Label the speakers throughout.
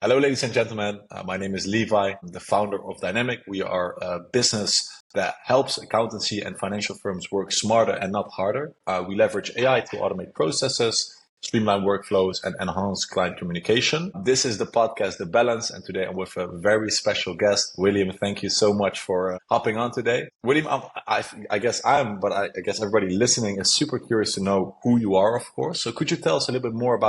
Speaker 1: Hello, ladies and gentlemen. My name is Levi. I'm the founder of Dynamic. We are a business that helps accountancy and financial firms work smarter and not harder. We leverage AI to automate processes, streamline workflows, and enhance client communication. This is the podcast, The Balance, and today I'm with a very special guest, William. Thank you so much for hopping on today. William, I guess but I guess everybody listening is super curious to know who you are, of course. So could you tell us a little bit more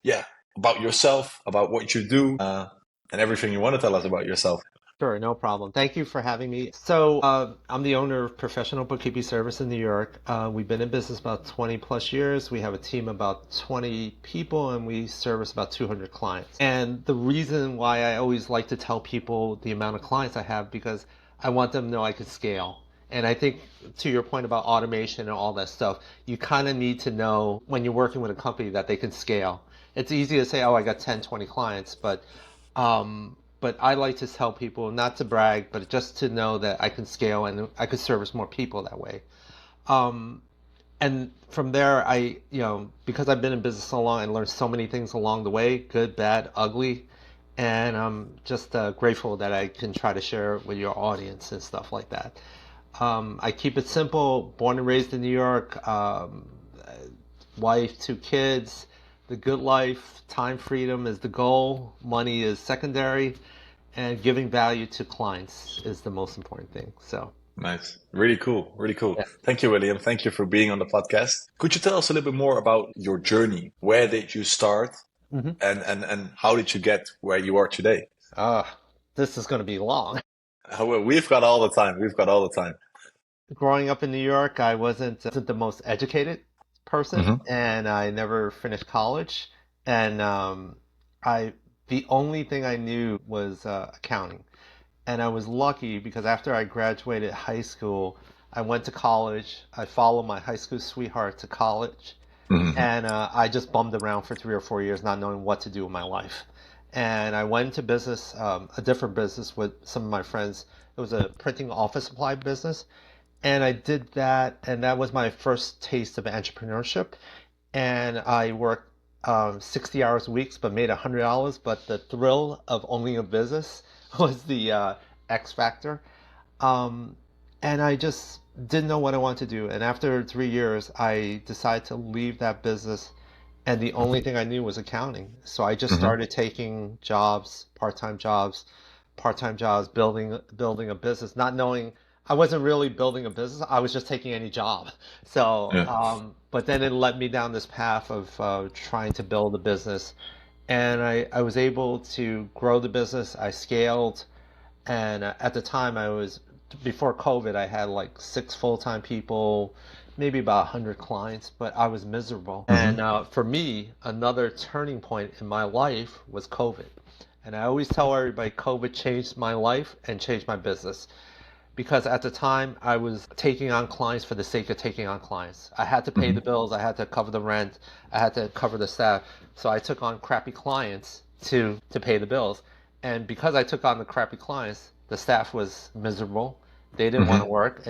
Speaker 1: yeah, about yourself, about what you do, and everything you want to tell us about yourself.
Speaker 2: Sure, no problem. Thank you for having me. So, I'm the owner of Professional Bookkeeping Service in New York. We've been in business about 20 plus years. We have a team of about 20 people and we service about 200 clients. And the reason why I always like to tell people the amount of clients I have because I want them to know I can scale. And I think to your point about automation and all that stuff, you kind of need to know when you're working with a company that they can scale. It's easy to say, oh, I got 10, 20 clients, but I like to tell people not to brag, but just to know that I can scale and I could service more people that way. Um, and from there, because I've been in business so long, I learned so many things along the way, good, bad, ugly. And I'm just grateful that I can try to share it with your audience and stuff like that. I keep it simple, born and raised in New York, wife, two kids, the good life, time freedom is the goal, money is secondary, and giving value to clients is the most important thing. So,
Speaker 1: Nice. Really cool. Really cool.
Speaker 2: yeah.
Speaker 1: Thank you, William. Thank you for being on the podcast. Could you tell us a little bit more about your journey? Where did you start
Speaker 2: hmm
Speaker 1: and how did you get where you are today?
Speaker 2: Uh, this is going to be long.
Speaker 1: Well, we've got all the time. We've got all the time.
Speaker 2: Growing up in New York, I wasn't the most educated person,
Speaker 1: Hmm.
Speaker 2: and I never finished college. And I the only thing I knew was accounting. And I was lucky because after I graduated high school, I went to college. I followed my high school sweetheart to college,
Speaker 1: Hmm.
Speaker 2: and I just bummed around for 3 or 4 years, not knowing what to do with my life. And I went into business, a different business with some of my friends. It was a printing office supply business, and I did that, and that was my first taste of entrepreneurship. And I worked 60 hours a week, but made $100. But the thrill of owning a business was the X factor. Um, and I just didn't know what I wanted to do. And after 3 years, I decided to leave that business. And the only thing I knew was accounting. So I just
Speaker 1: Hmm.
Speaker 2: started taking jobs, part-time jobs, building a business, not knowing I wasn't really building a business. I was just taking any job. So,
Speaker 1: Yeah.
Speaker 2: but then it led me down this path of trying to build a business, and I was able to grow the business. I scaled, and at the time I was before COVID, I had like six full-time people, maybe about 100 clients, but I was miserable. And
Speaker 1: Hmm.
Speaker 2: for me, another turning point in my life was COVID. And I always tell everybody COVID changed my life and changed my business because at the time I was taking on clients for the sake of taking on clients. I had to pay the
Speaker 1: Hmm.
Speaker 2: bills, I had to cover the rent, I had to cover the staff. So I took on crappy clients to pay the bills. And because I took on the crappy clients, the staff was miserable. They didn't want to
Speaker 1: Hmm.
Speaker 2: work,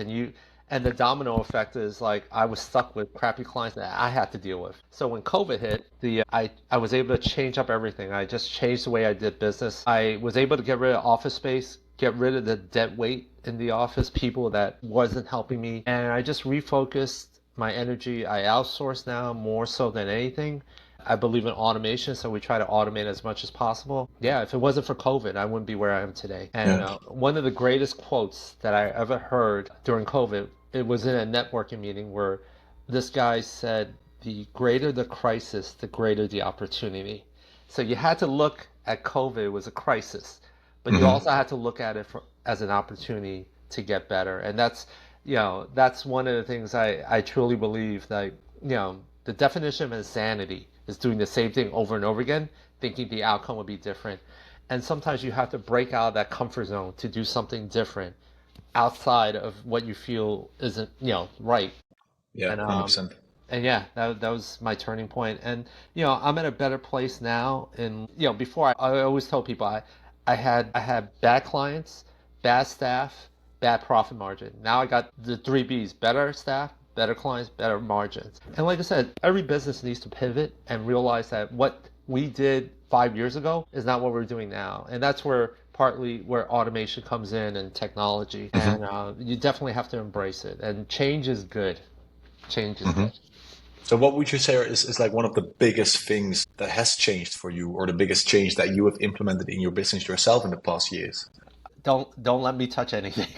Speaker 2: and the domino effect is like I was stuck with crappy clients that I had to deal with. So when COVID hit, the I was able to change up everything. I just changed the way I did business. I was able to get rid of office space, get rid of the dead weight in the office, people that wasn't helping me, and I just refocused my energy. I outsource now more so than anything. I believe in automation, so we try to automate as much as possible. Yeah, if it wasn't for COVID, I wouldn't be where I am today. And
Speaker 1: Yeah.
Speaker 2: one of the greatest quotes that I ever heard during COVID, it was in a networking meeting where this guy said, "The greater the crisis, the greater the opportunity." So you had to look at COVID was a crisis, but you
Speaker 1: Hmm.
Speaker 2: also had to look at it as an opportunity to get better. And that's one of the things I truly believe that, the definition of insanity is doing the same thing over and over again, thinking the outcome would be different. And sometimes you have to break out of that comfort zone to do something different outside of what you feel isn't, right.
Speaker 1: Yeah.
Speaker 2: And
Speaker 1: 100%.
Speaker 2: yeah, that was my turning point. And I'm at a better place now. And before I always tell people I had bad clients, bad staff, bad profit margin. Now I got the three B's: better staff, better clients, better margins. And like I said, every business needs to pivot and realize that what we did 5 years ago is not what we're doing now. And that's where partly where automation comes in and technology. And
Speaker 1: Hmm.
Speaker 2: you definitely have to embrace it. And change is good. Change is
Speaker 1: Hmm.
Speaker 2: good.
Speaker 1: So what would you say is like one of the biggest things that has changed for you, or the biggest change that you have implemented in your business yourself in the past years?
Speaker 2: Don't let me touch anything.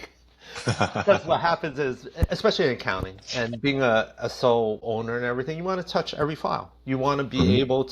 Speaker 2: Because what happens is, especially in accounting and being a sole owner and everything, you want to touch every file.
Speaker 1: Hmm.
Speaker 2: You want to be able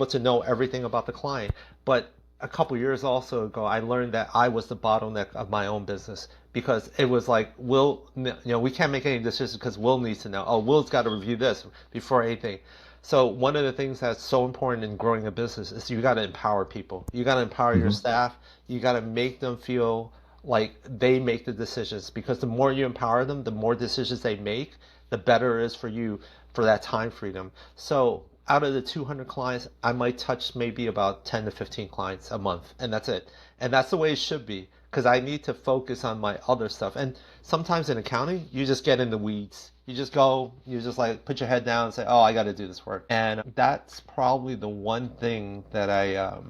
Speaker 2: to know everything about the client. But a couple years also ago, I learned that I was the bottleneck of my own business because it was like, we can't make any decisions because Will needs to know. Oh, Will's got to review this before anything. So one of the things that's so important in growing a business is you got to empower people. You got to empower your
Speaker 1: Hmm.
Speaker 2: staff. You got to make them feel like they make the decisions because the more you empower them, the more decisions they make, the better it is for you for that time freedom. So out of the 200 clients, I might touch maybe about 10 to 15 clients a month, and that's it. And that's the way it should be because I need to focus on my other stuff. And sometimes in accounting, you just get in the weeds. You just go, you just like put your head down and say, oh, I got to do this work. And that's probably the one thing that I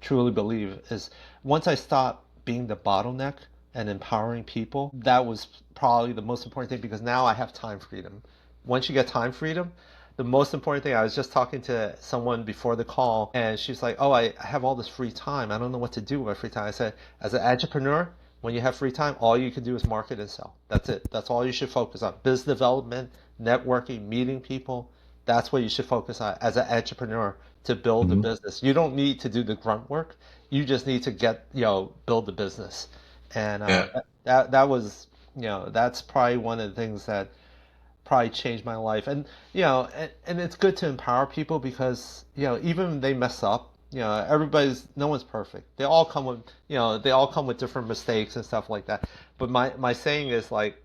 Speaker 2: truly believe is once I stop being the bottleneck and empowering people, that was probably the most important thing because now I have time freedom. Once you get time freedom, the most important thing, I was just talking to someone before the call and she's like, oh, I have all this free time. I don't know what to do with my free time. I said, as an entrepreneur, when you have free time, all you can do is market and sell. That's it. That's all you should focus on. Business development, networking, meeting people. That's what you should focus on as an entrepreneur to build the
Speaker 1: Hmm.
Speaker 2: business. You don't need to do the grunt work. You just need to build the business. And
Speaker 1: Yeah.
Speaker 2: that was, that's probably one of the things that probably changed my life. And it's good to empower people because, even when they mess up, no one's perfect. They all come with different mistakes and stuff like that. But my saying is like,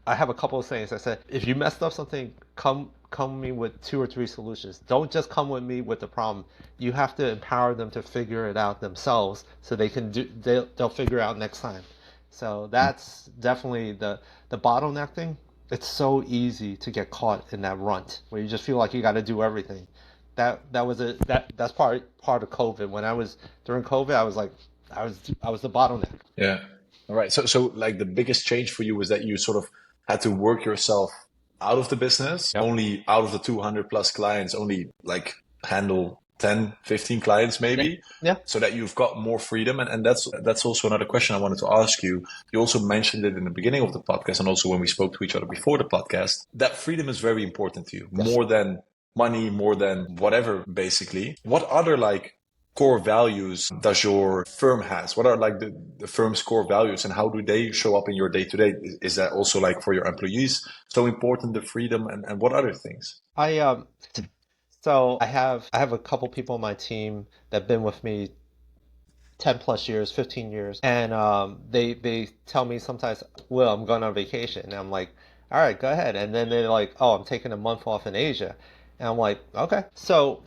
Speaker 2: I have a couple of sayings. I said, if you messed up something, come to me with two or three solutions. Don't just come with me with the problem. You have to empower them to figure it out themselves so they'll figure it out next time. So that's definitely the bottleneck thing. It's so easy to get caught in that runt where you just feel like you got to do everything. That's part of COVID. When I was during COVID, I was like, I was the bottleneck.
Speaker 1: Yeah. All right. So like the biggest change for you was that you sort of had to work yourself out of the business,
Speaker 2: Yep.
Speaker 1: only out of the 200 plus clients, only like handle 10, 15 clients
Speaker 2: Yeah.
Speaker 1: maybe,
Speaker 2: Yeah.
Speaker 1: so that you've got more freedom. And that's also another question I wanted to ask you. You also mentioned it in the beginning of the podcast and also when we spoke to each other before the podcast, that freedom is very important to you,
Speaker 2: Yes.
Speaker 1: more than money, more than whatever, basically. What other like core values does your firm has? What are like the firm's core values and how do they show up in your day to day? Is that also like for your employees so important, the freedom and what other things?
Speaker 2: I so I have a couple people on my team that've been with me 10 plus years, 15 years. And they tell me sometimes, well, I'm going on vacation. And I'm like, all right, go ahead. And then they're like, oh, I'm taking a month off in Asia. And I'm like, okay. So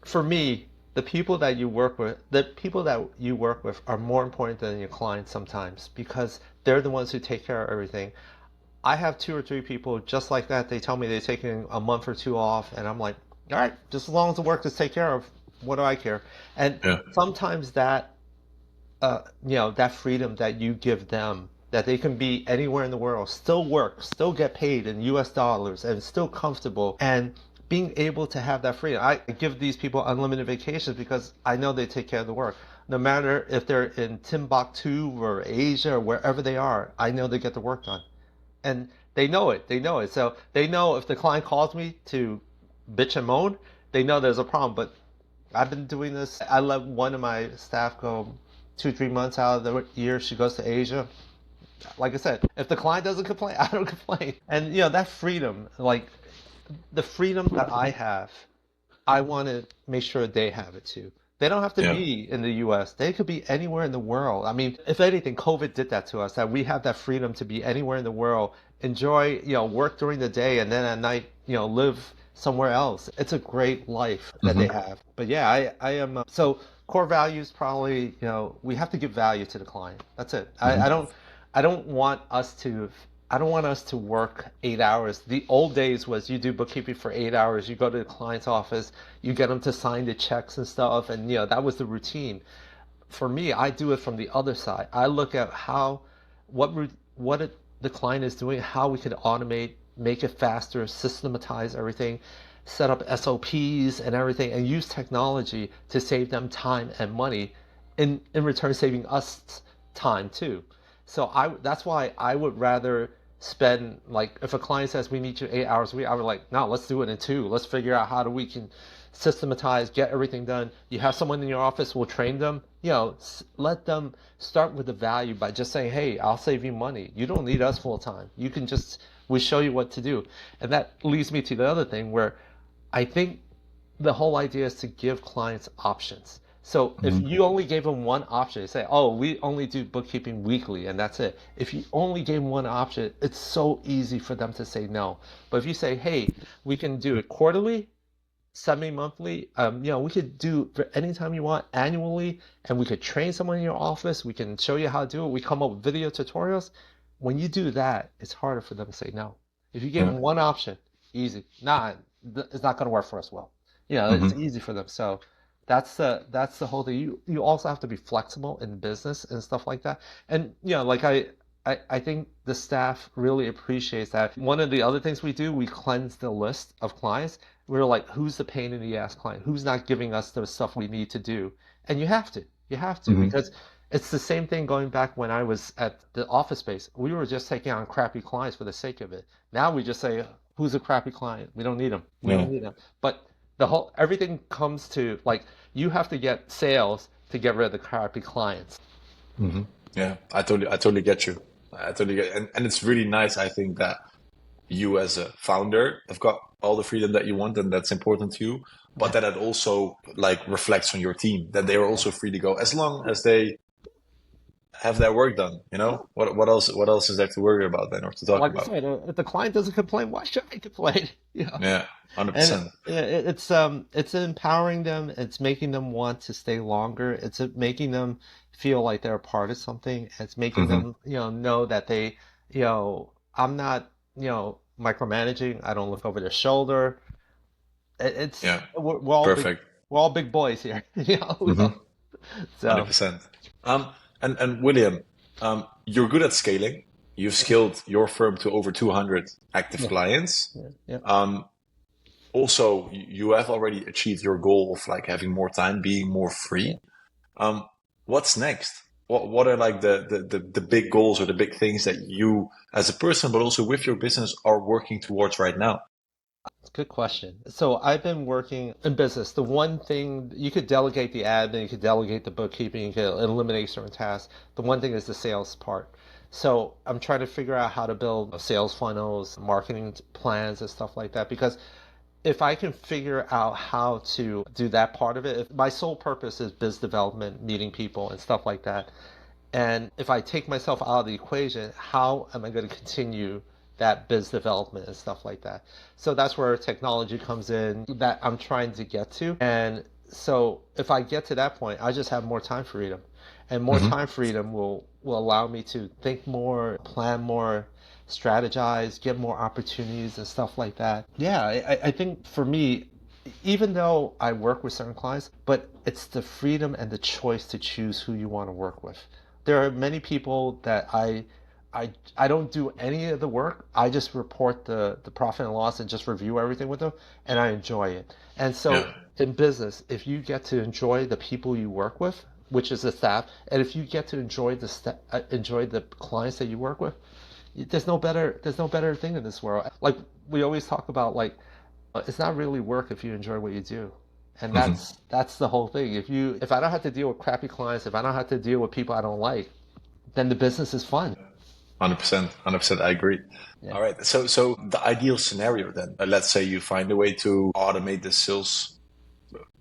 Speaker 2: for me, the people that you work with are more important than your clients sometimes because they're the ones who take care of everything. I have two or three people just like that. They tell me they're taking a month or two off, and I'm like, all right, just as long as the work is taken care of, what do I care? And
Speaker 1: Yeah.
Speaker 2: sometimes that freedom that you give them, that they can be anywhere in the world, still work, still get paid in US dollars, and still comfortable, and being able to have that freedom. I give these people unlimited vacations because I know they take care of the work. No matter if they're in Timbuktu or Asia or wherever they are, I know they get the work done. And they know it. They know it. So they know if the client calls me to bitch and moan, they know there's a problem. But I've been doing this. I let one of my staff go 2, 3 months out of the year. She goes to Asia. Like I said, if the client doesn't complain, I don't complain. And that freedom, like the freedom that I have, I want to make sure they have it too. They don't have to
Speaker 1: Yeah.
Speaker 2: be in the US. They could be anywhere in the world. I mean, if anything, COVID did that to us, that we have that freedom to be anywhere in the world, enjoy, work during the day and then at night, live somewhere else. It's a great life that they
Speaker 1: Hmm.
Speaker 2: have. But yeah, I am, so core values probably, we have to give value to the client. That's it.
Speaker 1: Hmm.
Speaker 2: I don't want us to. I don't want us to work 8 hours. The old days was you do bookkeeping for 8 hours, you go to the client's office, you get them to sign the checks and stuff, and that was the routine. For me, I do it from the other side. I look at the client is doing, how we could automate, make it faster, systematize everything, set up SOPs and everything, and use technology to save them time and money, in return saving us time too. So that's why I would rather spend, like, if a client says we need you 8 hours a week, I would like, no, let's do it in two. Let's figure out how we can systematize, get everything done. You have someone in your office, will train them. Let them start with the value by just saying, hey, I'll save you money. You don't need us full time. You can just, we show you what to do. And that leads me to the other thing where I think the whole idea is to give clients options. So if you only gave them one option, you say, oh, we only do bookkeeping weekly and that's it. If you only gave them one option, it's so easy for them to say no. But if you say, hey, we can do it quarterly, semi-monthly, we could do for anytime you want, annually, and we could train someone in your office. We can show you how to do it. We come up with video tutorials. When you do that, it's harder for them to say no. If you give them one option, easy. Nah, it's not going to work for us well. It's easy for them. So that's the whole thing. You also have to be flexible in business and stuff like that. And like I think the staff really appreciates that. One of the other things we do, we cleanse the list of clients. We're like, who's the pain in the ass client? Who's not giving us the stuff we need to do? And you have to, because it's the same thing going back when I was at the office space. We were just taking on crappy clients for the sake of it. Now we just say, who's a crappy client? We don't need them. We don't need them. But everything comes to, like, you have to get sales to get rid of the crappy clients.
Speaker 1: Yeah, I totally get you. I totally get, and it's really nice. I think that you as a founder have got all the freedom that you want, and that's important to you. But that it also like reflects on your team, that they are also free to go as long as they have their work done. What else is there to worry about then, or to talk
Speaker 2: Like I
Speaker 1: about?
Speaker 2: said, if the client doesn't complain, why should I complain?
Speaker 1: Yeah,
Speaker 2: And
Speaker 1: 100%.
Speaker 2: it's empowering them. It's making them want to stay longer. It's making them feel like they're a part of something. It's making them, know that they, I'm not, micromanaging. I don't look over their shoulder. It's
Speaker 1: Yeah,
Speaker 2: we're all big,
Speaker 1: perfect.
Speaker 2: we're all big boys here.
Speaker 1: Mm-hmm.
Speaker 2: So
Speaker 1: 100%. And William, you're good at scaling. You've scaled your firm to over 200 active
Speaker 2: yeah,
Speaker 1: clients.
Speaker 2: yeah, yeah.
Speaker 1: Also, you have already achieved your goal of like having more time, being more free. What's next? What are like the big goals or the big things that you as a person, but also with your business are working towards right now?
Speaker 2: Good question. So I've been working in business. The one thing you could delegate the admin, you could delegate the bookkeeping, you could eliminate certain tasks. The one thing is the sales part. So I'm trying to figure out how to build sales funnels, marketing plans, and stuff like that. Because if I can figure out how to do that part of it, if my sole purpose is biz development, meeting people and stuff like that, and if I take myself out of the equation, how am I going to continue that biz development and stuff like that? So that's where technology comes in that I'm trying to get to. And so if I get to that point, I just have more time freedom. And more
Speaker 1: Hmm.
Speaker 2: time freedom will allow me to think more, plan more, strategize, get more opportunities and stuff like that. Yeah, I think for me, even though I work with certain clients, but it's the freedom and the choice to choose who you want to work with. There are many people that I don't do any of the work. I just report the profit and loss and just review everything with them, and I enjoy it. And so
Speaker 1: Yeah.
Speaker 2: in business, if you get to enjoy the people you work with, which is the staff, and if you get to enjoy the clients that you work with, there's no better thing in this world. Like we always talk about, like it's not really work if you enjoy what you do. And
Speaker 1: Hmm.
Speaker 2: that's the whole thing. If I don't have to deal with crappy clients, if I don't have to deal with people I don't like, then the business is fun.
Speaker 1: 100%. 100%. I agree.
Speaker 2: Yeah.
Speaker 1: All right. So the ideal scenario then, let's say you find a way to automate the sales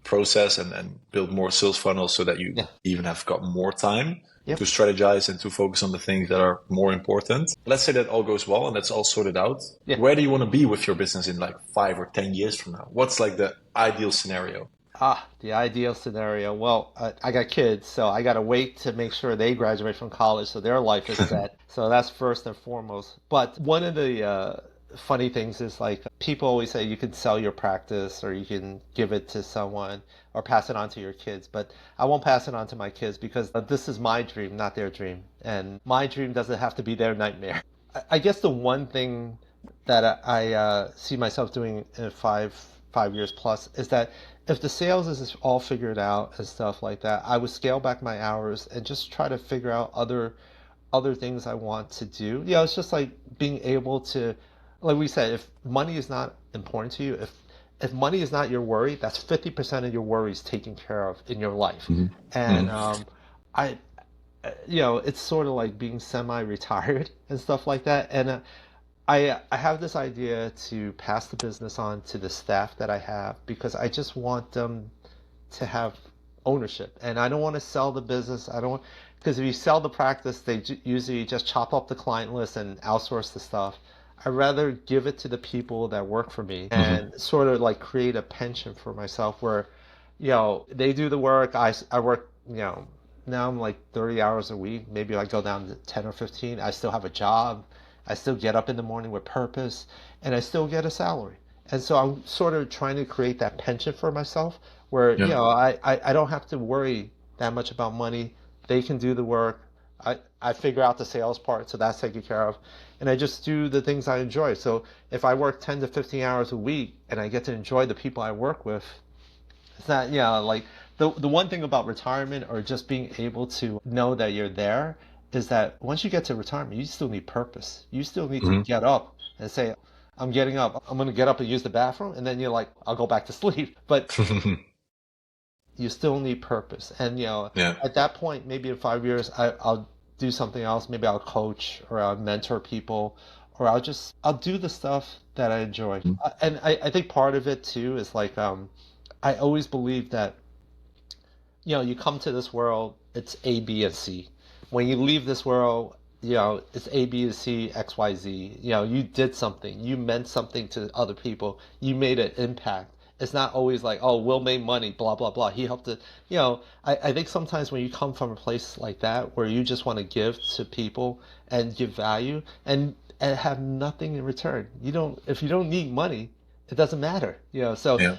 Speaker 1: process and build more sales funnels so that you
Speaker 2: Yeah.
Speaker 1: even have got more time
Speaker 2: Yep.
Speaker 1: to strategize and to focus on the things that are more important. Let's say that all goes well and that's all sorted out.
Speaker 2: Yeah.
Speaker 1: Where do you want to be with your business in like 5 or 10 years from now? What's like the ideal scenario?
Speaker 2: The ideal scenario. Well, I got kids, so I got to wait to make sure they graduate from college so their life is set. So that's first and foremost. But one of the funny things is like people always say you can sell your practice or you can give it to someone or pass it on to your kids. But I won't pass it on to my kids because this is my dream, not their dream. And my dream doesn't have to be their nightmare. I guess the one thing that I see myself doing in five years plus is that if the sales is all figured out and stuff like that, I would scale back my hours and just try to figure out other things I want to do. You know, it's just like being able to, like we said, if money is not important to you, if money is not your worry, that's 50% of your worries taken care of in your life.
Speaker 1: Hmm.
Speaker 2: And I, it's sort of like being semi-retired and stuff like that. And I have this idea to pass the business on to the staff that I have because I just want them to have ownership. And I don't want to sell the business. I don't, because if you sell the practice, they usually just chop up the client list and outsource the stuff. I'd rather give it to the people that work for me
Speaker 1: Hmm.
Speaker 2: and sort of like create a pension for myself where, they do the work. I work, now I'm like 30 hours a week. Maybe I go down to 10 or 15. I still have a job. I still get up in the morning with purpose and I still get a salary. And so I'm sort of trying to create that pension for myself where,
Speaker 1: Yeah.
Speaker 2: I don't have to worry that much about money. They can do the work. I figure out the sales part, so that's taken care of. And I just do the things I enjoy. So if I work 10 to 15 hours a week and I get to enjoy the people I work with, it's not, like the one thing about retirement or just being able to know that you're there is that once you get to retirement, you still need purpose. You still need to
Speaker 1: Hmm.
Speaker 2: get up and say, I'm getting up. I'm going to get up and use the bathroom. And then you're like, I'll go back to sleep. But you still need purpose. And,
Speaker 1: Yeah.
Speaker 2: at that point, maybe in 5 years, I'll do something else. Maybe I'll coach or I'll mentor people or I'll do the stuff that I enjoy. And I think part of it too is like, I always believe that you come to this world, it's A, B, and C. When you leave this world, it's A, B, and C, X, Y, Z. You did something. You meant something to other people. You made an impact. It's not always like, oh, Will made money, blah, blah, blah. He helped it. I think sometimes when you come from a place like that where you just want to give to people and give value and have nothing in return, if you don't need money, it doesn't matter, so
Speaker 1: Yeah.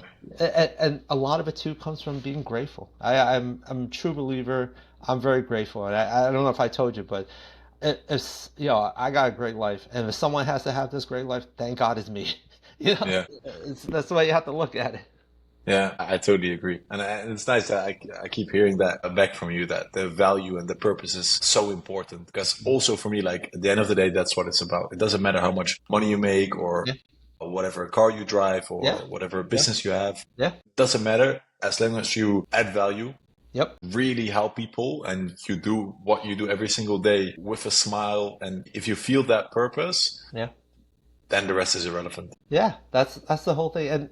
Speaker 2: and a lot of it too comes from being grateful. I'm a true believer. I'm very grateful, and I don't know if I told you, but it's I got a great life, and if someone has to have this great life, thank God it's me.
Speaker 1: Yeah.
Speaker 2: That's the way you have to look at it.
Speaker 1: Yeah, I totally agree. And it's nice that I keep hearing that back from you, that the value and the purpose is so important. Because also for me, like at the end of the day, that's what it's about. It doesn't matter how much money you make or
Speaker 2: Yeah,
Speaker 1: whatever car you drive
Speaker 2: yeah,
Speaker 1: or whatever
Speaker 2: yeah,
Speaker 1: business you have.
Speaker 2: yeah.
Speaker 1: Doesn't matter as long as you add value,
Speaker 2: Yep.
Speaker 1: really help people, and you do what you do every single day with a smile. And if you feel that purpose,
Speaker 2: Yeah.
Speaker 1: then the rest is irrelevant.
Speaker 2: Yeah, that's the whole thing, and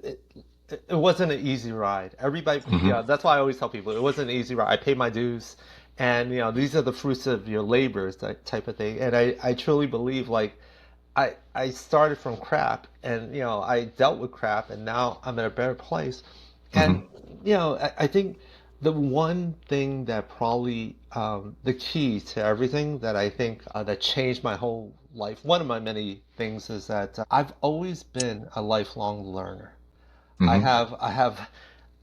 Speaker 2: it wasn't an easy ride. Everybody,
Speaker 1: Hmm.
Speaker 2: that's why I always tell people it wasn't an easy ride. I paid my dues, and these are the fruits of your labors, that type of thing. And I truly believe like I started from crap, and I dealt with crap, and now I'm in a better place. And
Speaker 1: Hmm.
Speaker 2: I think the one thing that probably the key to everything that I think that changed my whole life, one of my many things, is that I've always been a lifelong learner.
Speaker 1: Hmm.
Speaker 2: I have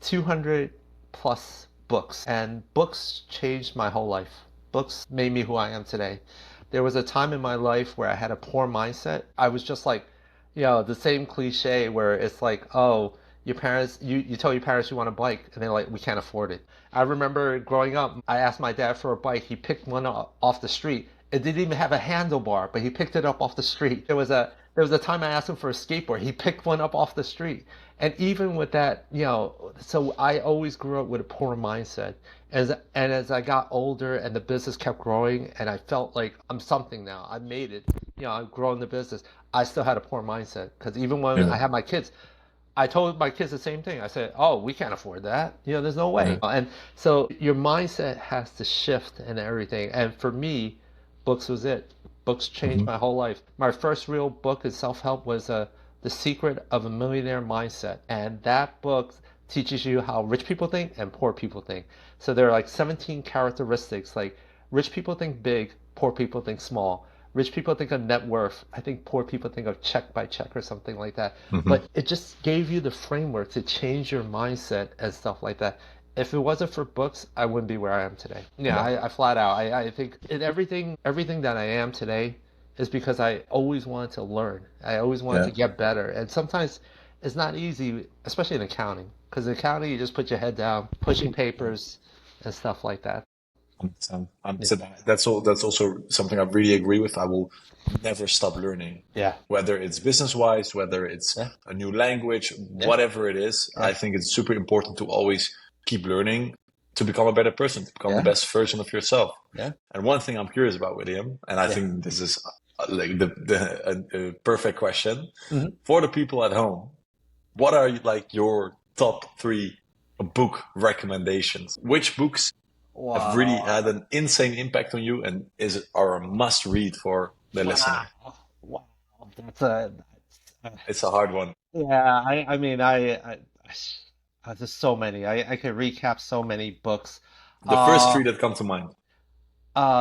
Speaker 2: 200 plus books, and books changed my whole life. Books made me who I am today. There was a time in my life where I had a poor mindset. I was just like, the same cliche where it's like, oh, your parents, you tell your parents you want a bike, and they're like, we can't afford it. I remember growing up, I asked my dad for a bike. He picked one up off the street. It didn't even have a handlebar, but he picked it up off the street. There was a time I asked him for a skateboard. He picked one up off the street. And even with that, so I always grew up with a poor mindset. As I got older and the business kept growing and I felt like I'm something now. I made it. I've grown the business. I still had a poor mindset because even when
Speaker 1: Yeah.
Speaker 2: I had my kids, I told my kids the same thing. I said, "Oh, we can't afford that. There's no way."
Speaker 1: Yeah.
Speaker 2: And so your mindset has to shift and everything. And for me, books was it. Books changed
Speaker 1: Hmm.
Speaker 2: my whole life. My first real book in self-help was The Secret of a Millionaire Mindset, and that book teaches you how rich people think and poor people think. So there are like 17 characteristics. Like rich people think big, poor people think small. Rich people think of net worth. I think poor people think of check by check or something like that.
Speaker 1: Hmm.
Speaker 2: But it just gave you the framework to change your mindset and stuff like that. If it wasn't for books, I wouldn't be where I am today. Yeah,
Speaker 1: Yeah.
Speaker 2: I flat out. I think everything that I am today is because I always wanted to learn. I always wanted
Speaker 1: Yeah.
Speaker 2: to get better. And sometimes it's not easy, especially in accounting, because in accounting you just put your head down, pushing papers and stuff like that.
Speaker 1: 100%.
Speaker 2: Yeah.
Speaker 1: 100%. That's all. That's also something I really agree with. I will never stop learning,
Speaker 2: Yeah.
Speaker 1: whether it's business wise, whether it's
Speaker 2: Yeah.
Speaker 1: a new language,
Speaker 2: Yeah.
Speaker 1: whatever it is.
Speaker 2: Yeah.
Speaker 1: I think it's super important to always keep learning to become a better person, to become the
Speaker 2: Yeah.
Speaker 1: best version of yourself.
Speaker 2: Yeah.
Speaker 1: And one thing I'm curious about, William, and I
Speaker 2: Yeah.
Speaker 1: think this is like the perfect question
Speaker 2: Hmm.
Speaker 1: for the people at home. What are like your top three book recommendations? Which books have really had
Speaker 2: Wow.
Speaker 1: an insane impact on you and are a must read for the
Speaker 2: Wow.
Speaker 1: listener?
Speaker 2: Wow. That's
Speaker 1: It's a hard one.
Speaker 2: yeah, I mean, there's so many. I could recap so many books.
Speaker 1: The first
Speaker 2: Uh,
Speaker 1: three that come to mind.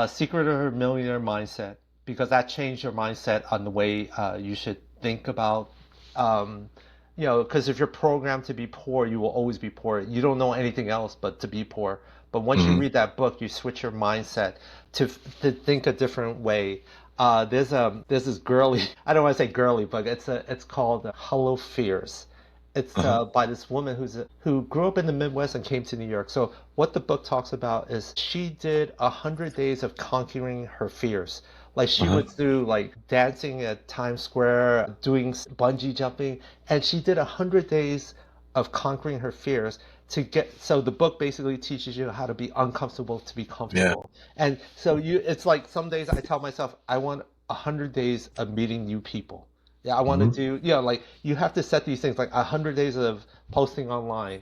Speaker 2: Secret of a Millionaire Mindset, because that changed your mindset on the way you should think about, um, because if you're programmed to be poor, you will always be poor. You don't know anything else but to be poor. But once you
Speaker 1: Hmm.
Speaker 2: read that book, you switch your mindset to think a different way. There's this girly, I don't want to say girly, but it's called Hello Fears. It's
Speaker 1: Uh-huh.
Speaker 2: by this woman who grew up in the Midwest and came to New York. So what the book talks about is she did 100 days of conquering her fears. Like she
Speaker 1: Uh-huh.
Speaker 2: went through like dancing at Times Square, doing bungee jumping, and she did 100 days of conquering her fears to get. So the book basically teaches you how to be uncomfortable to be
Speaker 1: Yeah.
Speaker 2: comfortable. And so it's like some days I tell myself I want 100 days of meeting new people. Yeah, I want to
Speaker 1: Hmm.
Speaker 2: do, like you have to set these things like 100 days of posting online,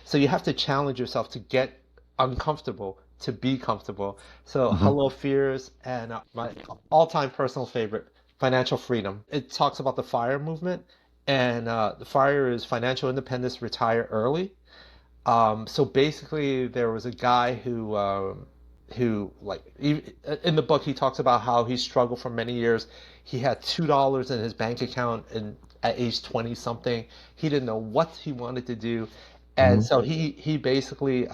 Speaker 2: so you have to challenge yourself to get uncomfortable to be comfortable. So
Speaker 1: Hmm.
Speaker 2: Hello Fears and my all-time personal favorite, Financial Freedom. It talks about the FIRE movement, and the FIRE is financial independence, retire early. So basically, there was a guy who like in the book he talks about how he struggled for many years. He had $2 in his bank account and at age 20 something. He didn't know what he wanted to do. And
Speaker 1: Hmm.
Speaker 2: so he basically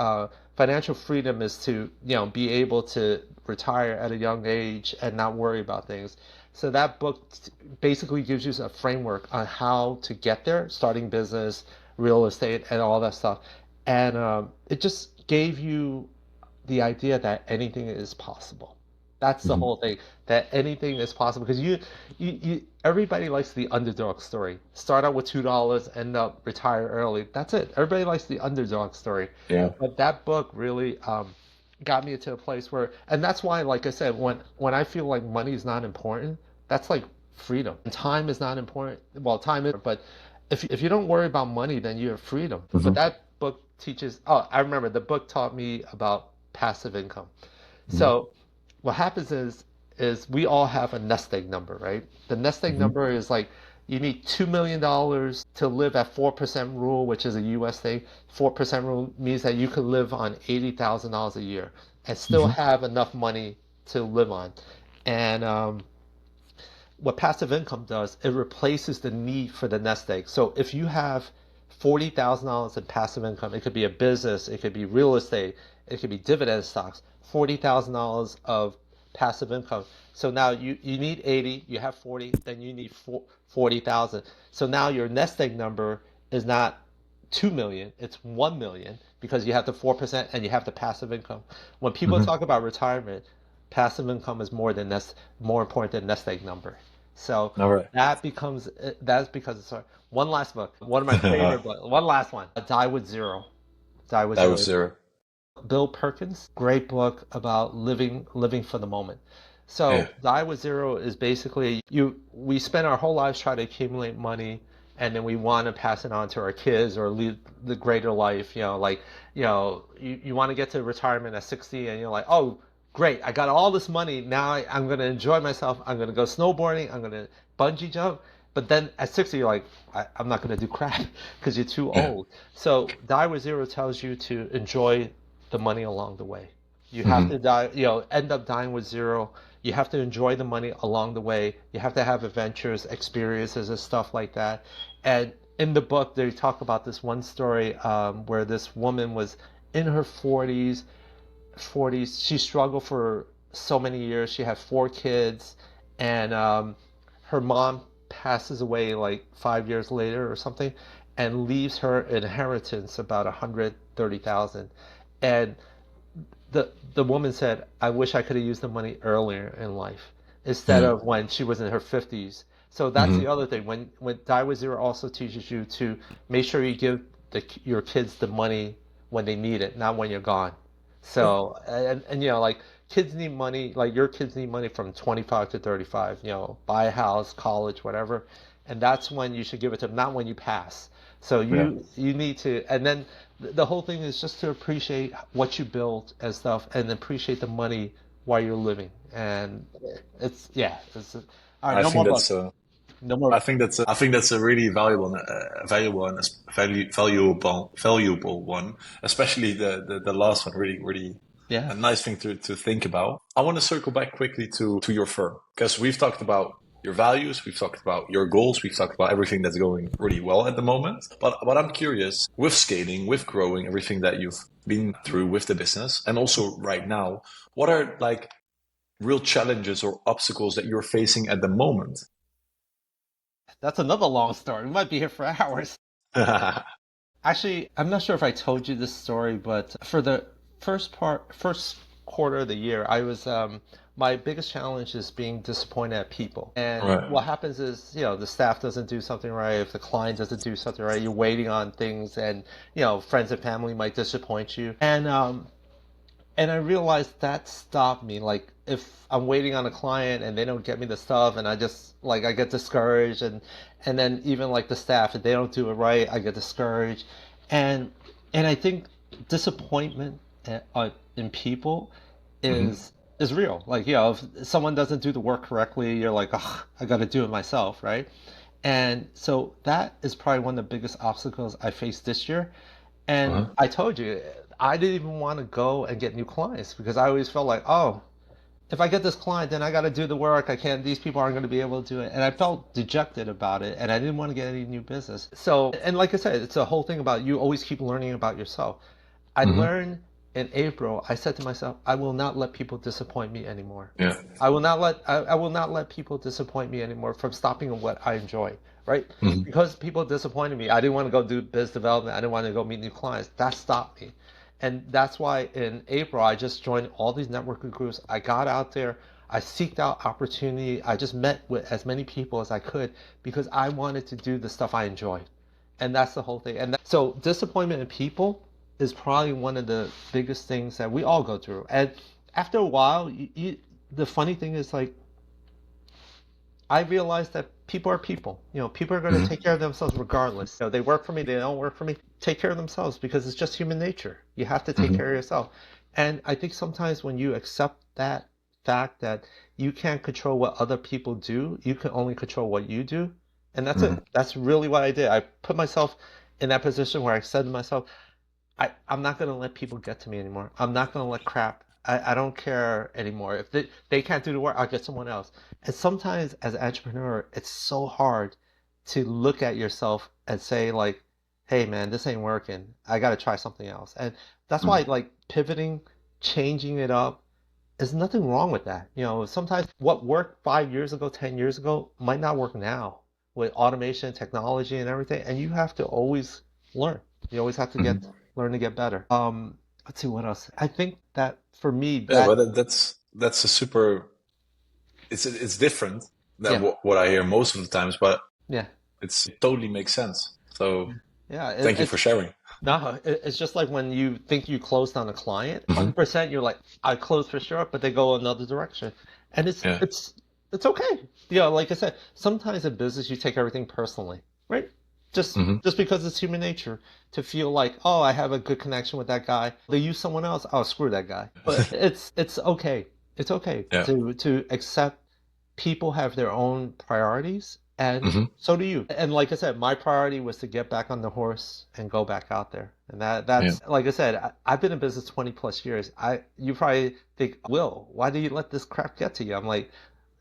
Speaker 2: financial freedom is to be able to retire at a young age and not worry about things. So that book basically gives you a framework on how to get there, starting business, real estate, and all that stuff. And it just gave you the idea that anything is possible. That's the
Speaker 1: Hmm.
Speaker 2: whole thing. That anything is possible because everybody likes the underdog story. Start out with $2, end up retire early. That's it. Everybody likes the underdog story.
Speaker 1: Yeah.
Speaker 2: But that book really got me to a place where, and that's why, like I said, when I feel like money is not important, that's like freedom. And time is not important. Well, time is, but if you don't worry about money, then you have freedom. But
Speaker 1: Hmm.
Speaker 2: that book teaches. Oh, I remember the book taught me about passive income.
Speaker 1: Hmm.
Speaker 2: So what happens is we all have a nest egg number, right? The nest egg
Speaker 1: Hmm.
Speaker 2: number is like you need $2 million to live at 4% rule, which is a US thing. 4% rule means that you could live on $80,000 a year and still
Speaker 1: Hmm.
Speaker 2: have enough money to live on. And what passive income does, it replaces the need for the nest egg. So if you have $40,000 in passive income, it could be a business, it could be real estate, it could be dividend stocks, $40,000 of passive income. So now you need 80, you have 40, then you need 40,000. So now your nest egg number is not 2 million, it's 1 million because you have the 4% and you have the passive income. When people
Speaker 1: Hmm.
Speaker 2: talk about retirement, passive income is more important than nest egg number. So
Speaker 1: All right.
Speaker 2: that's because sorry. One last book, one of my favorite books, one last one, Die with Zero. Die with
Speaker 1: That was
Speaker 2: Zero.
Speaker 1: zero.
Speaker 2: Bill Perkins, great book about living for the moment.
Speaker 1: Yeah.
Speaker 2: So Die with Zero is basically we spend our whole lives trying to accumulate money and then we want to pass it on to our kids or lead the greater life, like you want to get to retirement at 60 and you're like, oh great, I got all this money, now I'm going to enjoy myself, I'm going to go snowboarding, I'm going to bungee jump, But then at 60, you're like, I'm not going to do crap because you're too
Speaker 1: Yeah.
Speaker 2: old. So Die with Zero tells you to enjoy the money along the way. You have to
Speaker 1: Hmm.
Speaker 2: die, end up dying with zero. You have to enjoy the money along the way. You have to have adventures, experiences, and stuff like that. And in the book, they talk about this one story where this woman was in her 40s. She struggled for so many years. She had 4 kids, and her mom passes away like 5 years later or something, and leaves her inheritance about 130,000. And the woman said, "I wish I could have used the money earlier in life instead
Speaker 1: Yeah.
Speaker 2: of when she was in her 50s." So that's the
Speaker 1: Hmm.
Speaker 2: other thing. When Die with Zero also teaches you to make sure you give your kids the money when they need it, not when you're gone.
Speaker 1: Yeah.
Speaker 2: So and like kids need money, like your kids need money from 25 to 35. Buy a house, college, whatever, and that's when you should give it to them, not when you pass. So
Speaker 1: Yeah.
Speaker 2: you need to, and then the whole thing is just to appreciate what you built and stuff, and appreciate the money while you're living. And it's yeah, it's all right.
Speaker 1: I
Speaker 2: No
Speaker 1: think
Speaker 2: more
Speaker 1: that's
Speaker 2: books.
Speaker 1: a
Speaker 2: No more.
Speaker 1: I think that's a really valuable one, especially the last one. Really, really
Speaker 2: Yeah,
Speaker 1: a nice thing to think about. I want to circle back quickly to your firm because we've talked about your values, we've talked about your goals, we've talked about everything that's going really well at the moment. But I'm curious with scaling, with growing, everything that you've been through with the business, and also right now, what are like real challenges or obstacles that you're facing at the moment?
Speaker 2: that's another long story. We might be here for hours. Actually, I'm not sure if I told you this story, but for the first quarter of the year, I was my biggest challenge is being disappointed at people. And
Speaker 1: Right.
Speaker 2: what happens is, the staff doesn't do something right, if the client doesn't do something right, you're waiting on things, and friends and family might disappoint you. And I realized that stopped me. Like if I'm waiting on a client and they don't get me the stuff, and I get discouraged, and then even like the staff, if they don't do it right, I get discouraged, and and I think disappointment in people
Speaker 1: Hmm.
Speaker 2: is real. Like if someone doesn't do the work correctly, you're like, oh, I got to do it myself, right? And so that is probably one of the biggest obstacles I faced this year. And
Speaker 1: Uh-huh.
Speaker 2: I told you, I didn't even want to go and get new clients because I always felt like, oh, if I get this client, then I got to do the work. I can't, these people aren't going to be able to do it. And I felt dejected about it, and I didn't want to get any new business. So, and like I said, it's a whole thing about you always keep learning about yourself. I
Speaker 1: Hmm.
Speaker 2: learned in April, I said to myself, I will not let people disappoint me anymore.
Speaker 1: Yeah.
Speaker 2: I will not let people disappoint me anymore from stopping on what I enjoy, right?
Speaker 1: Hmm.
Speaker 2: Because people disappointed me. I didn't want to go do biz development. I didn't want to go meet new clients. That stopped me. And that's why in April I just joined all these networking groups. I got out there. I seeked out opportunity. I just met with as many people as I could because I wanted to do the stuff I enjoyed. And that's the whole thing. So disappointment in people is probably one of the biggest things that we all go through. And after a while, the funny thing is like I realized that people are people. People are going to take
Speaker 1: Hmm.
Speaker 2: care of themselves regardless. They work for me, they don't work for me. Take care of themselves because it's just human nature. You have to take care of
Speaker 1: Hmm.
Speaker 2: yourself. And I think sometimes when you accept that fact that you can't control what other people do, you can only control what you do. And that's it.
Speaker 1: Hmm.
Speaker 2: That's really what I did. I put myself in that position where I said to myself, I'm not gonna let people get to me anymore. I'm not gonna let crap. I don't care anymore. If they can't do the work, I'll get someone else. And sometimes as an entrepreneur, it's so hard to look at yourself and say like, hey man, this ain't working. I gotta try something else. And that's why
Speaker 1: Hmm.
Speaker 2: like pivoting, changing it up, there's nothing wrong with that. Sometimes what worked 5 years ago, 10 years ago might not work now with automation, technology, and everything. And you have to always learn. You always have to
Speaker 1: Hmm.
Speaker 2: learn to get better. Let's see what else. I think that for me,
Speaker 1: Yeah, but that's a super. It's different than
Speaker 2: yeah,
Speaker 1: what I hear most of the times, but
Speaker 2: yeah,
Speaker 1: it totally makes sense. So
Speaker 2: yeah.
Speaker 1: thank you for sharing.
Speaker 2: No, it's just like when you think you closed on a client,
Speaker 1: Hmm.
Speaker 2: 100% you're like, I closed for sure, but they go another direction. And
Speaker 1: Yeah.
Speaker 2: it's okay. Like I said, sometimes in business you take everything personally, right?
Speaker 1: Hmm.
Speaker 2: Just because it's human nature to feel like, oh, I have a good connection with that guy. They use someone else, oh screw that guy. But it's okay. It's okay
Speaker 1: Yeah.
Speaker 2: to accept people have their own priorities And
Speaker 1: Hmm.
Speaker 2: so do you. And like I said, my priority was to get back on the horse and go back out there. And
Speaker 1: Yeah.
Speaker 2: that's like I said, I've been in business 20 plus years. You probably think, Will, why do you let this crap get to you? I'm like,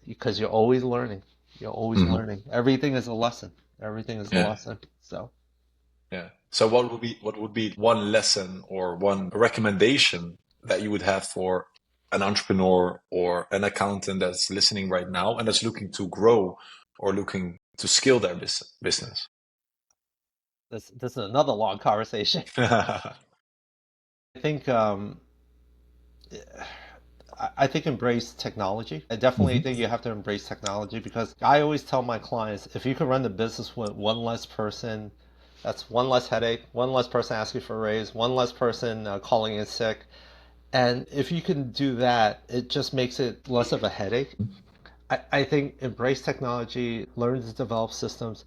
Speaker 2: because you're always learning. You're always
Speaker 1: Hmm.
Speaker 2: learning. Everything is a lesson. Everything is a
Speaker 1: Yeah.
Speaker 2: lesson. So
Speaker 1: Yeah. So what would be one lesson or one recommendation that you would have for an entrepreneur or an accountant that's listening right now and that's looking to grow or looking to scale their business?
Speaker 2: this is another long conversation. I think I think embrace technology. I definitely
Speaker 1: Hmm.
Speaker 2: think you have to embrace technology because I always tell my clients if you can run the business with one less person, that's one less headache, one less person asking for a raise, one less person calling in sick. And if you can do that, it just makes it less of a headache. I think embrace technology, learn to develop systems.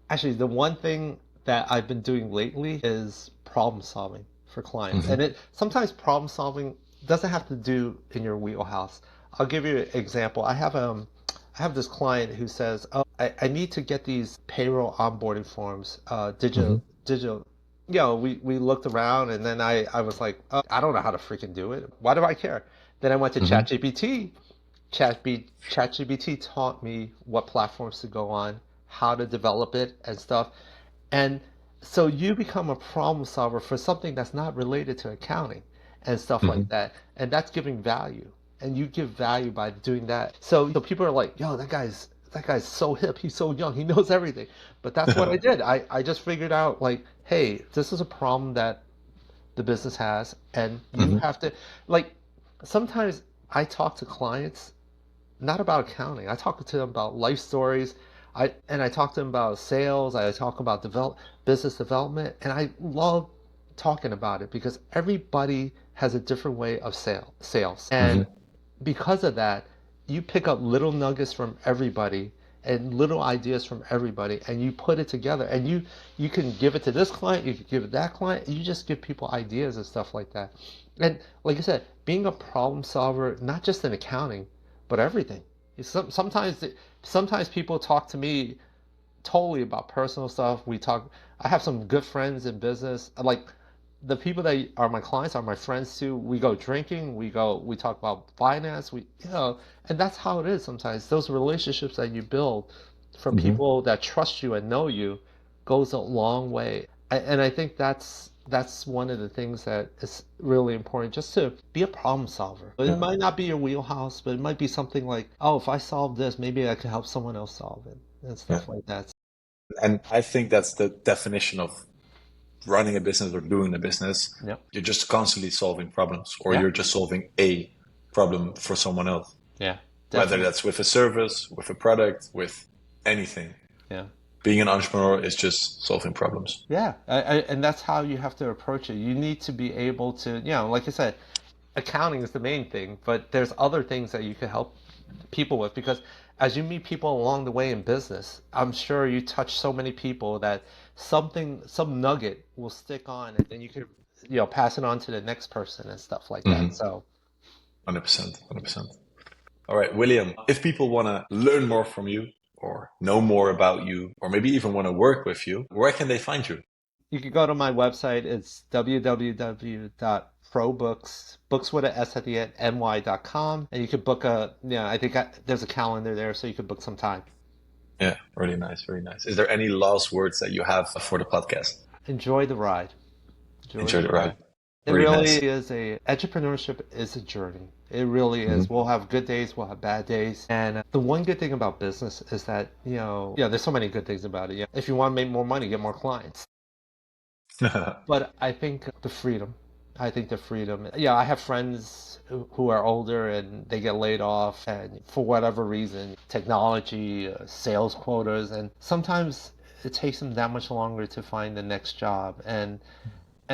Speaker 2: Actually, the one thing that I've been doing lately is problem solving for clients.
Speaker 1: Hmm.
Speaker 2: And it sometimes problem solving doesn't have to do in your wheelhouse. I'll give you an example. I have this client who says, "Oh, I need to get these payroll onboarding forms,
Speaker 1: Hmm.
Speaker 2: digital." We looked around and then I was like, oh, I don't know how to freaking do it. Why do I care? Then I went to
Speaker 1: Hmm.
Speaker 2: ChatGPT. ChatGPT taught me what platforms to go on, how to develop it and stuff. And so you become a problem solver for something that's not related to accounting and stuff like
Speaker 1: Hmm.
Speaker 2: that. And that's giving value. And you give value by doing that. So people are like, yo, that guy's so hip. He's so young. He knows everything. But that's what I did. I just figured out like, hey, this is a problem that the business has, and you
Speaker 1: Hmm.
Speaker 2: have to like sometimes I talk to clients not about accounting. I talk to them about life stories. I talk to them about sales. I talk about business development, and I love talking about it because everybody has a different way of sales. And
Speaker 1: Hmm.
Speaker 2: because of that, you pick up little nuggets from everybody and little ideas from everybody and you put it together and you can give it to this client, you can give it to that client, you just give people ideas and stuff like that. And like I said, being a problem solver, not just in accounting, but everything. Sometimes people talk to me totally about personal stuff. I have some good friends in business. Like the people that are my clients are my friends too. We go drinking, we talk about finance, and that's how it is sometimes. Those relationships that you build from
Speaker 1: Hmm.
Speaker 2: people that trust you and know you goes a long way. And I think that's one of the things that is really important, just to be a problem solver. But it
Speaker 1: Yeah.
Speaker 2: might not be your wheelhouse, but it might be something like, oh, if I solve this, maybe I can help someone else solve it and
Speaker 1: Yeah.
Speaker 2: stuff like that.
Speaker 1: And I think that's the definition of running a business or doing a business.
Speaker 2: Yep.
Speaker 1: You're just constantly solving problems, or
Speaker 2: Yeah.
Speaker 1: you're just solving a problem for someone else,
Speaker 2: Yeah.
Speaker 1: whether
Speaker 2: Definitely.
Speaker 1: that's with a service, with a product, with anything.
Speaker 2: Yeah.
Speaker 1: Being an entrepreneur is just solving problems.
Speaker 2: Yeah, and that's how you have to approach it. You need to be able to, like I said, accounting is the main thing, but there's other things that you can help people with because as you meet people along the way in business, I'm sure you touch so many people that some nugget will stick on, and then you could, pass it on to the next person and stuff like that.
Speaker 1: Mm-hmm.
Speaker 2: So
Speaker 1: 100%. 100%. All right, William, if people want to learn more from you or know more about you, or maybe even want to work with you, where can they find you?
Speaker 2: you could go to my website. It's www.probooks, books with a S at the end, ny.com. And you could book I think there's a calendar there, so you could book some time.
Speaker 1: Yeah, really nice, really nice. Is there any last words that you have for the podcast?
Speaker 2: Enjoy the ride. Enjoy
Speaker 1: Enjoy
Speaker 2: the
Speaker 1: the
Speaker 2: ride.
Speaker 1: ride.
Speaker 2: It
Speaker 1: Really
Speaker 2: really
Speaker 1: nice.
Speaker 2: is entrepreneurship is a journey. It really is.
Speaker 1: Hmm.
Speaker 2: We'll have good days, we'll have bad days. And the one good thing about business is that, there's so many good things about it. Yeah. If you want to make more money, get more clients. But I think the freedom. I think the freedom. Yeah, I have friends who are older and they get laid off, and for whatever reason, technology, sales quotas, and sometimes it takes them that much longer to find the next job. And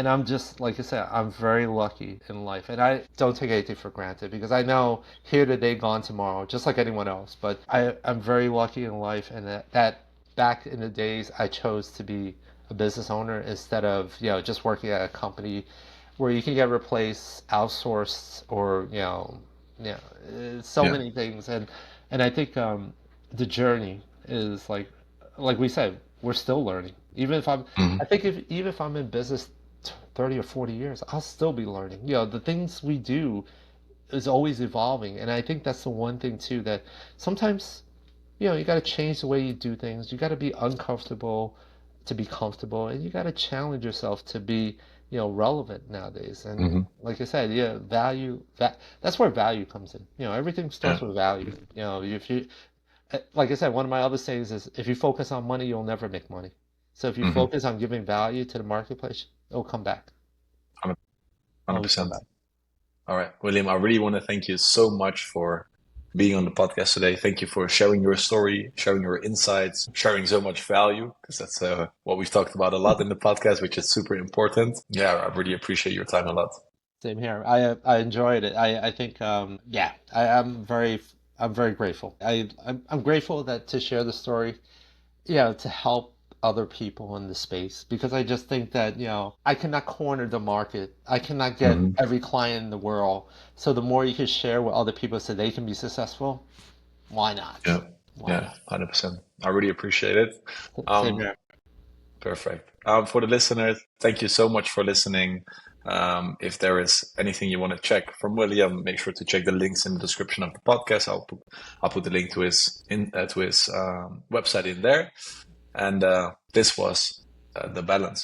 Speaker 2: I'm just like I said, I'm very lucky in life, and I don't take anything for granted because I know here today, gone tomorrow, just like anyone else. But I'm very lucky in life, and that back in the days, I chose to be a business owner instead of just working at a company where you can get replaced, outsourced, or so
Speaker 1: Yeah.
Speaker 2: many things. And I think the journey is like like we said, we're still learning. Even if I'm, I
Speaker 1: Hmm.
Speaker 2: think if even if I'm in business 30 or 40 years, I'll still be learning. You know, the things we do is always evolving, and I think that's the one thing too that sometimes, you know, you got to change the way you do things. You got to be uncomfortable to be comfortable, and you got to challenge yourself to be, you know, relevant nowadays. And
Speaker 1: Hmm.
Speaker 2: like I said, yeah, that's where value comes in. You know, everything
Speaker 1: Yeah.
Speaker 2: starts with value. You know, if you like I said, one of my other sayings is if you focus on money, you'll never make money. So if you
Speaker 1: Hmm.
Speaker 2: focus on giving value to the marketplace, it'll come back. Always come
Speaker 1: 100%.
Speaker 2: back.
Speaker 1: All right, William, I really want to thank you so much for being on the podcast today. Thank you for sharing your story, sharing your insights, sharing so much value, because that's what we've talked about a lot in the podcast, which is super important. Yeah, I really appreciate your time a lot.
Speaker 2: Same here. I enjoyed it. I think yeah, I'm very grateful. I'm grateful that to share the story, you know, to help other people in the space because I just think that, you know, I cannot corner the market. I cannot get
Speaker 1: Hmm.
Speaker 2: every client in the world. So the more you can share with other people so they can be successful, why not?
Speaker 1: Yeah,
Speaker 2: Why
Speaker 1: yeah,
Speaker 2: not?
Speaker 1: 100%. I really appreciate it.
Speaker 2: Same
Speaker 1: Um,
Speaker 2: here.
Speaker 1: Perfect. For the listeners, thank you so much for listening. If there is anything you want to check from William, make sure to check the links in the description of the podcast. I'll put the link to his website in there. And this was the balance.